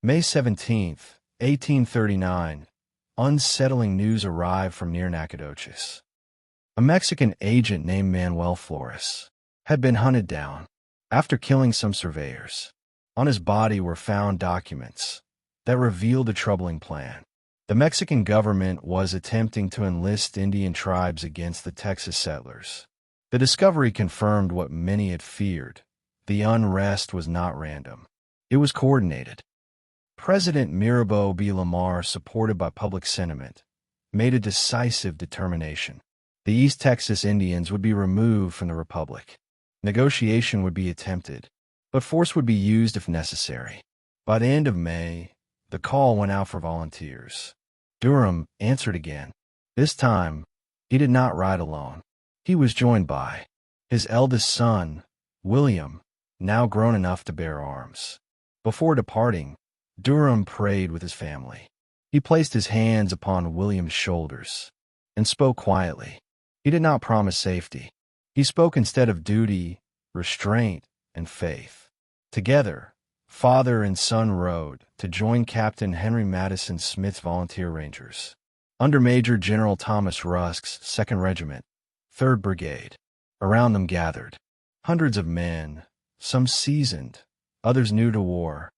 May 17th, 1839, unsettling news arrived from near Nacogdoches. A Mexican agent named Manuel Flores had been hunted down after killing some surveyors. On his body were found documents that revealed a troubling plan. The Mexican government was attempting to enlist Indian tribes against the Texas settlers. The discovery confirmed what many had feared. The unrest was not random. It was coordinated. President Mirabeau B. Lamar, supported by public sentiment, made a decisive determination. The East Texas Indians would be removed from the Republic. Negotiation would be attempted, but force would be used if necessary. By the end of May, the call went out for volunteers. Durham answered again. This time, he did not ride alone. He was joined by his eldest son, William, now grown enough to bear arms. Before departing, Durham prayed with his family. He placed his hands upon William's shoulders and spoke quietly. He did not promise safety. He spoke instead of duty, restraint, and faith. Together, father and son rode to join Captain Henry Madison Smith's volunteer rangers. Under Major General Thomas Rusk's 2nd Regiment, 3rd Brigade. Around them gathered hundreds of men, some seasoned, others new to war,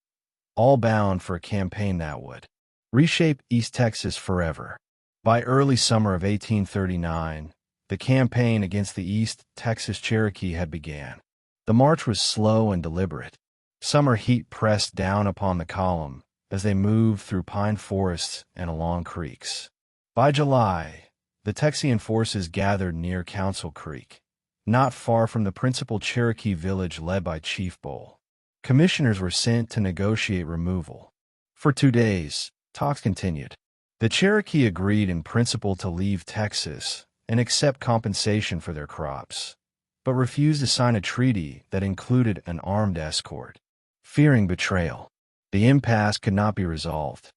all bound for a campaign that would reshape East Texas forever. By early summer of 1839, the campaign against the East Texas Cherokee had begun. The march was slow and deliberate. Summer heat pressed down upon the column as they moved through pine forests and along creeks. By July, the Texian forces gathered near Council Creek, not far from the principal Cherokee village led by Chief Bull. Commissioners were sent to negotiate removal. For 2 days, talks continued. The Cherokee agreed in principle to leave Texas and accept compensation for their crops, but refused to sign a treaty that included an armed escort. Fearing betrayal, the impasse could not be resolved.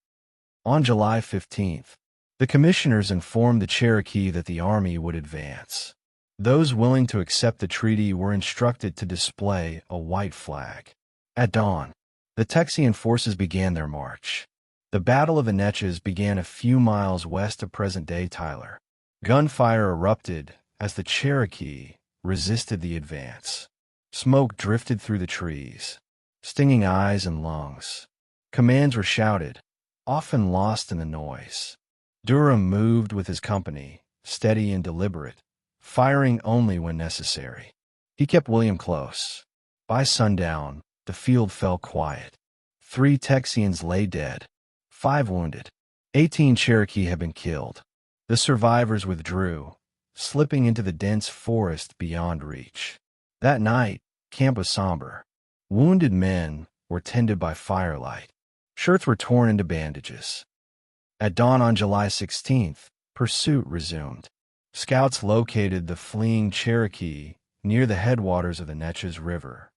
On July 15th, the commissioners informed the Cherokee that the army would advance. Those willing to accept the treaty were instructed to display a white flag. At dawn, the Texian forces began their march. The Battle of the Neches began a few miles west of present-day Tyler. Gunfire erupted as the Cherokee resisted the advance. Smoke drifted through the trees, stinging eyes and lungs. Commands were shouted, often lost in the noise. Durham moved with his company, steady and deliberate, firing only when necessary. He kept William close. By sundown, the field fell quiet. 3 Texians lay dead, 5 wounded. 18 Cherokee had been killed. The survivors withdrew, slipping into the dense forest beyond reach. That night, camp was somber. Wounded men were tended by firelight. Shirts were torn into bandages. At dawn on July 16th, pursuit resumed. Scouts located the fleeing Cherokee near the headwaters of the Neches River,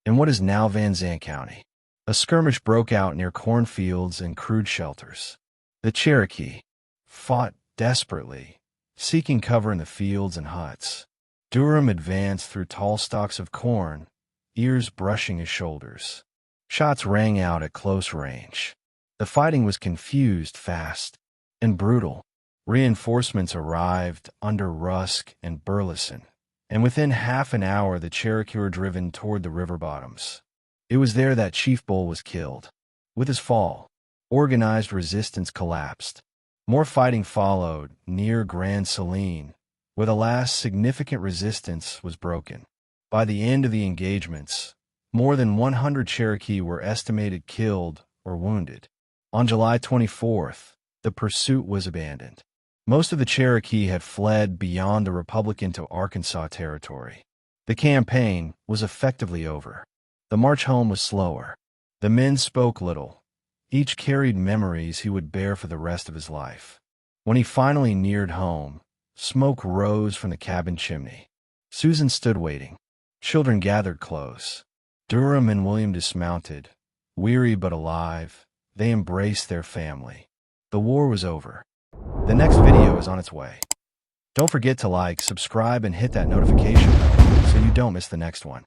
in what is now Van Zandt County. A skirmish broke out near cornfields and crude shelters. The Cherokee fought desperately, seeking cover in the fields and huts. Durham advanced through tall stalks of corn, ears brushing his shoulders. Shots rang out at close range. The fighting was confused, fast, and brutal. Reinforcements arrived under Rusk and Burleson, and within half an hour the Cherokee were driven toward the river bottoms. It was there that Chief Bull was killed. With his fall, organized resistance collapsed. More fighting followed near Grand Saline, where the last significant resistance was broken. By the end of the engagements, more than 100 Cherokee were estimated killed or wounded. On July 24th, the pursuit was abandoned. Most of the Cherokee had fled beyond the Republic into Arkansas Territory. The campaign was effectively over. The march home was slower. The men spoke little. Each carried memories he would bear for the rest of his life. When he finally neared home, smoke rose from the cabin chimney. Susan stood waiting. Children gathered close. Durham and William dismounted. Weary but alive, they embraced their family. The war was over. The next video is on its way. Don't forget to like, subscribe, and hit that notification bell so you don't miss the next one.